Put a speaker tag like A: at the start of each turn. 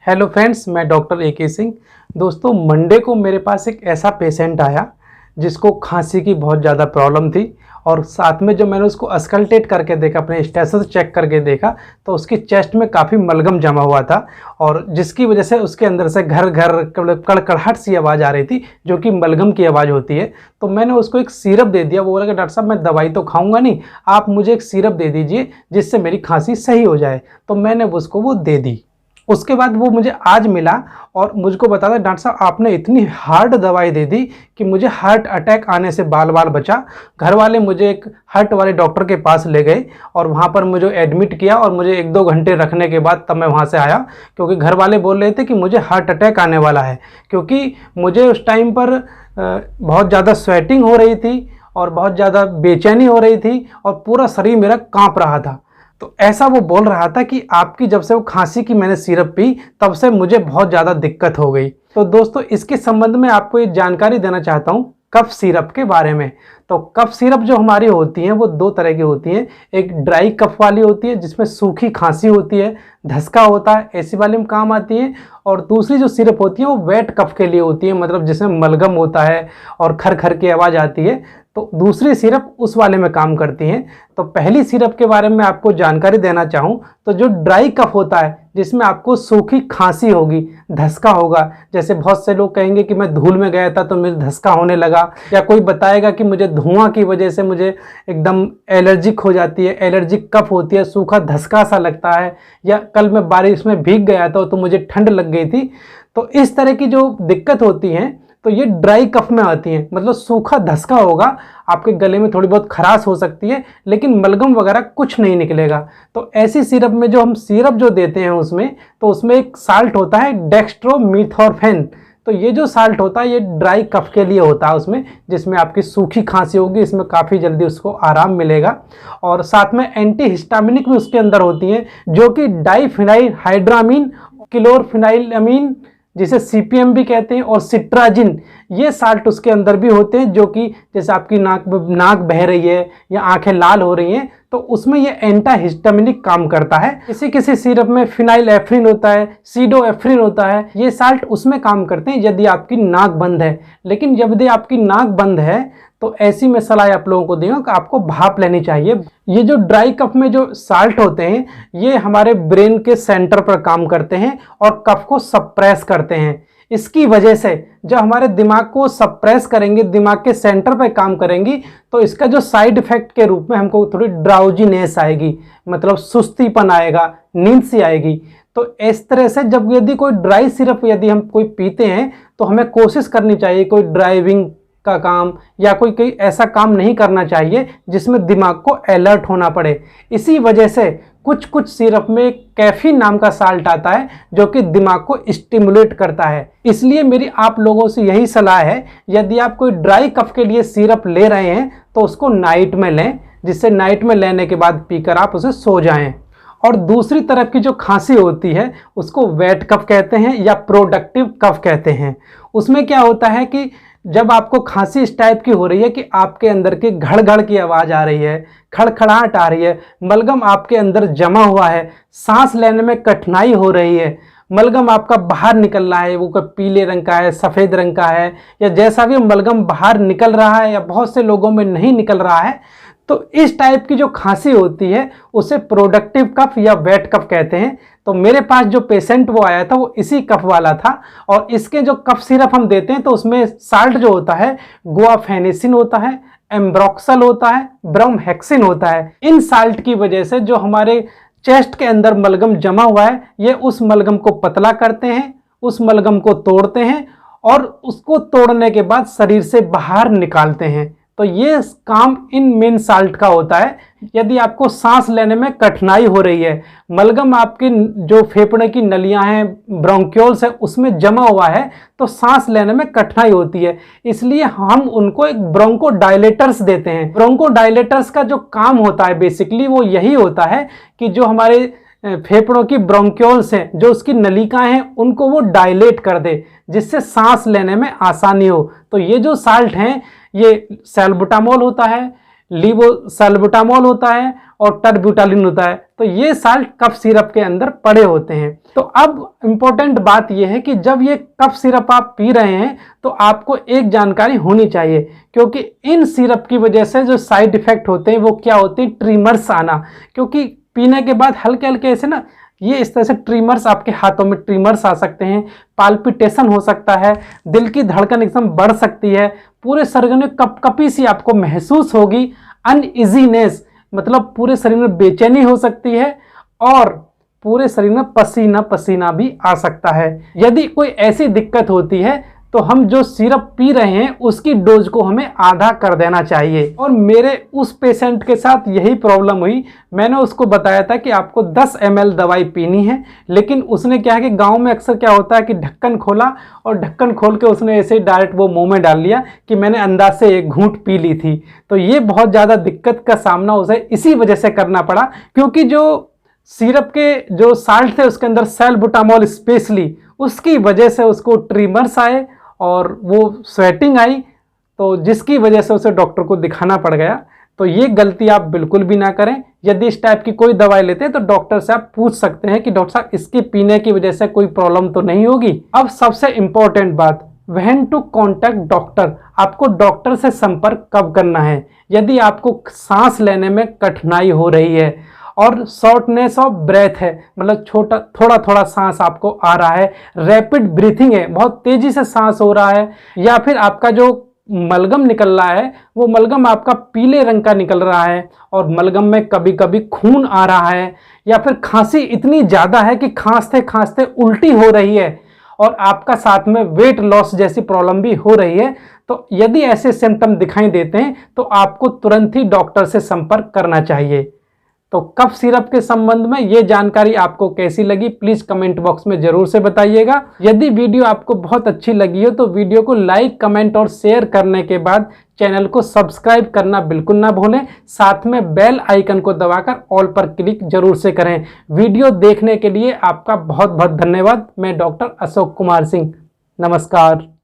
A: Hello friends, मैं doctor A K. Singh. दोस्तों, Monday को मेरे पास एक ऐसा पेशेंट आया जिसको खांसी की बहुत ज़्यादा प्रॉब्लम थी और साथ में जो मैंने उसको अस्कल्टेट करके देखा, अपने स्टेटस चेक करके देखा तो उसकी चेस्ट में काफ़ी मलगम जमा हुआ था और जिसकी वजह से उसके अंदर से घर घर कड़कड़ाहट सी आवाज़ आ रही थी, जो कि मलगम की आवाज़ होती है। तो मैंने उसको एक सिरप दे दिया। वो बोला कि डॉक्टर साहब, मैं दवाई तो खाऊंगा नहीं, आप मुझे एक सिरप दे दीजिए जिससे मेरी खांसी सही हो जाए। तो मैंने उसको वो दे दी। उसके बाद वो मुझे आज मिला और मुझको बता था, डॉक्टर साहब आपने इतनी हार्ड दवाई दे दी कि मुझे हार्ट अटैक आने से बाल बाल बचा। घर वाले मुझे एक हार्ट वाले डॉक्टर के पास ले गए और वहाँ पर मुझे एडमिट किया और मुझे 1-2 घंटे रखने के बाद तब मैं वहाँ से आया, क्योंकि घर वाले बोल रहे थे कि मुझे हार्ट अटैक आने वाला है। क्योंकि मुझे उस टाइम पर बहुत ज़्यादा स्वेटिंग हो रही थी और बहुत ज़्यादा बेचैनी हो रही थी और पूरा शरीर मेरा काँप रहा था। तो ऐसा वो बोल रहा था कि आपकी जब से वो खांसी की मैंने सिरप पी तब से मुझे बहुत ज़्यादा दिक्कत हो गई। तो दोस्तों, इसके संबंध में आपको ये जानकारी देना चाहता हूँ कफ सिरप के बारे में। तो कफ सिरप जो हमारी होती हैं वो 2 तरह की होती हैं। एक ड्राई कफ वाली होती है जिसमें सूखी खांसी होती है, धसका होता है, ऐसी वाले में काम आती है। और दूसरी जो सिरप होती है वो वेट कफ के लिए होती है, मतलब जिसमें मलगम होता है और खर खर की आवाज़ आती है। तो दूसरी सिरप उस वाले में काम करती हैं। तो पहली सिरप के बारे में आपको जानकारी देना चाहूँ तो जो ड्राई कफ होता है, जिसमें आपको सूखी खांसी होगी, धसका होगा, जैसे बहुत से लोग कहेंगे कि मैं धूल में गया था तो मुझे धसका होने लगा, या कोई बताएगा कि मुझे धुआं की वजह से मुझे एकदम एलर्जिक हो जाती है, एलर्जिक कफ होती है, सूखा धसका सा लगता है, या कल मैं बारिश में भीग गया था तो मुझे ठंड लग गई थी। तो इस तरह की जो दिक्कत होती है तो ये ड्राई कफ में आती हैं। मतलब सूखा धसका होगा, आपके गले में थोड़ी बहुत खराश हो सकती है, लेकिन मलगम वगैरह कुछ नहीं निकलेगा। तो ऐसी सिरप में जो हम सिरप जो देते हैं उसमें एक साल्ट होता है डेक्स्ट्रोमेथोर्फेन। तो ये जो साल्ट होता है ये ड्राई कफ के लिए होता है उसमें, जिसमें आपकी सूखी खांसी होगी, इसमें काफ़ी जल्दी उसको आराम मिलेगा। और साथ में एंटी हिस्टामिनिक भी उसके अंदर होती हैं, जो कि डाइफिनाइल हाइड्रामीन, क्लोरफिनाइलामीन जिसे सीपीएम भी कहते हैं, और सिट्राजिन, ये साल्ट उसके अंदर भी होते हैं, जो कि जैसे आपकी नाक बह रही है या आंखें लाल हो रही हैं तो उसमें ये एंटी हिस्टामिनिक काम करता है। किसी किसी सिरप में फिनाइल एफ्रिन होता है, सीडोएफ्रिन होता है, ये साल्ट उसमें काम करते हैं यदि आपकी नाक बंद है। लेकिन यदि आपकी नाक बंद है तो ऐसी मैं सलाह आप लोगों को दूंगा कि आपको भाप लेनी चाहिए। ये जो ड्राई कफ में जो साल्ट होते हैं ये हमारे ब्रेन के सेंटर पर काम करते हैं और कफ को सप्रेस करते हैं। इसकी वजह से जब हमारे दिमाग को सप्रेस करेंगे, दिमाग के सेंटर पर काम करेंगी, तो इसका जो साइड इफेक्ट के रूप में हमको थोड़ी ड्राउजीनेस आएगी, मतलब सुस्तीपन आएगा, नींद सी आएगी। तो इस तरह से जब यदि कोई ड्राई सिरप यदि हम कोई पीते हैं तो हमें कोशिश करनी चाहिए कोई ड्राइविंग का काम या कोई ऐसा काम नहीं करना चाहिए जिसमें दिमाग को अलर्ट होना पड़े। इसी वजह से कुछ कुछ सिरप में कैफीन नाम का साल्ट आता है जो कि दिमाग को स्टिमुलेट करता है। इसलिए मेरी आप लोगों से यही सलाह है, यदि आप कोई ड्राई कफ के लिए सिरप ले रहे हैं तो उसको नाइट में लें, जिससे नाइट में लेने के बाद पीकर आप उसे सो जाएं। और दूसरी तरफ की जो खांसी होती है उसको वेट कफ कहते हैं या प्रोडक्टिव कफ कहते हैं। उसमें क्या होता है कि जब आपको खांसी इस टाइप की हो रही है कि आपके अंदर की घड़ घड़ की आवाज़ आ रही है, खड़खड़ाहट आ रही है, मलगम आपके अंदर जमा हुआ है, सांस लेने में कठिनाई हो रही है, मलगम आपका बाहर निकल रहा है, वो कोई पीले रंग का है, सफ़ेद रंग का है, या जैसा भी मलगम बाहर निकल रहा है या बहुत से लोगों में नहीं निकल रहा है, तो इस टाइप की जो खांसी होती है उसे प्रोडक्टिव कफ या वेट कफ कहते हैं। तो मेरे पास जो पेशेंट वो आया था वो इसी कफ वाला था और इसके जो कफ सिरप हम देते हैं तो उसमें साल्ट जो होता है गुआफेनिसिन होता है, एम्ब्रोक्सल होता है, ब्रोमहेक्सिन होता है। इन साल्ट की वजह से जो हमारे चेस्ट के अंदर मलगम जमा हुआ है ये उस मलगम को पतला करते हैं, उस मलगम को तोड़ते हैं और उसको तोड़ने के बाद शरीर से बाहर निकालते हैं। तो ये काम इन मेन साल्ट का होता है। यदि आपको सांस लेने में कठिनाई हो रही है, मलगम आपकी जो फेफड़े की नलियां हैं, ब्रोंक्यूल्स है, उसमें जमा हुआ है तो सांस लेने में कठिनाई होती है, इसलिए हम उनको एक ब्रोंकोडायलेटर्स देते हैं। ब्रोंकोडायलेटर्स का जो काम होता है बेसिकली वो यही होता है कि जो हमारे फेफड़ों की ब्रोंक्यूल्स हैं, जो उसकी नलिकाएं हैं, उनको वो डायलेट कर दे जिससे सांस लेने में आसानी हो। तो ये जो साल्ट हैं ये सैल्बुटामोल होता है, लीवोसैल्बुटामोल होता है और टरब्यूटालिन होता है, तो ये साल्ट कफ सिरप के अंदर पड़े होते हैं। तो अब इम्पोर्टेंट बात यह है कि जब ये कफ सिरप आप पी रहे हैं तो आपको एक जानकारी होनी चाहिए, क्योंकि इन सिरप की वजह से जो साइड इफेक्ट होते हैं वो क्या होते हैं, ट्रिमर्स आना। क्योंकि पीने के बाद हल्के हल्के ऐसे ना ये इस तरह से ट्रिमर्स, आपके हाथों में ट्रिमर्स आ सकते हैं, पाल्पिटेशन हो सकता है, दिल की धड़कन एकदम बढ़ सकती है, पूरे शरीर में कपकपी सी आपको महसूस होगी, अनइजीनेस मतलब पूरे शरीर में बेचैनी हो सकती है और पूरे शरीर में पसीना पसीना भी आ सकता है। यदि कोई ऐसी दिक्कत होती है तो हम जो सिरप पी रहे हैं उसकी डोज को हमें आधा कर देना चाहिए। और मेरे उस पेशेंट के साथ यही प्रॉब्लम हुई। मैंने उसको बताया था कि आपको 10 ml दवाई पीनी है, लेकिन उसने क्या है कि गांव में अक्सर क्या होता है कि ढक्कन खोला और ढक्कन खोल के उसने ऐसे डायरेक्ट वो मुंह में डाल लिया कि मैंने अंदाज से एक घूंट पी ली थी। तो ये बहुत ज़्यादा दिक्कत का सामना उसे इसी वजह से करना पड़ा, क्योंकि जो सिरप के जो साल्ट थे उसके अंदर सैल्बुटामॉल स्पेशली, उसकी वजह से उसको ट्रिमर्स आए और वो स्वेटिंग आई, तो जिसकी वजह से उसे डॉक्टर को दिखाना पड़ गया। तो ये गलती आप बिल्कुल भी ना करें। यदि इस टाइप की कोई दवाई लेते हैं तो डॉक्टर से आप पूछ सकते हैं कि डॉक्टर साहब इसके पीने की वजह से कोई प्रॉब्लम तो नहीं होगी। अब सबसे इंपॉर्टेंट बात, व्हेन टू कॉन्टैक्ट डॉक्टर, आपको डॉक्टर से संपर्क कब करना है। यदि आपको सांस लेने में कठिनाई हो रही है और शॉर्टनेस ऑफ ब्रेथ है, मतलब थोड़ा थोड़ा सांस आपको आ रहा है, रैपिड ब्रीथिंग है, बहुत तेजी से सांस हो रहा है, या फिर आपका जो मलगम निकल रहा है वो मलगम आपका पीले रंग का निकल रहा है और मलगम में कभी कभी खून आ रहा है, या फिर खांसी इतनी ज़्यादा है कि खांसते खांसते उल्टी हो रही है और आपका साथ में वेट लॉस जैसी प्रॉब्लम भी हो रही है, तो यदि ऐसे सिम्टम दिखाई देते हैं तो आपको तुरंत ही डॉक्टर से संपर्क करना चाहिए। तो कफ सिरप के संबंध में ये जानकारी आपको कैसी लगी प्लीज कमेंट बॉक्स में जरूर से बताइएगा। यदि वीडियो आपको बहुत अच्छी लगी हो तो वीडियो को लाइक, कमेंट और शेयर करने के बाद चैनल को सब्सक्राइब करना बिल्कुल ना भूलें। साथ में बेल आइकन को दबाकर ऑल पर क्लिक जरूर से करें। वीडियो देखने के लिए आपका बहुत बहुत धन्यवाद। मैं डॉक्टर अशोक कुमार सिंह, नमस्कार।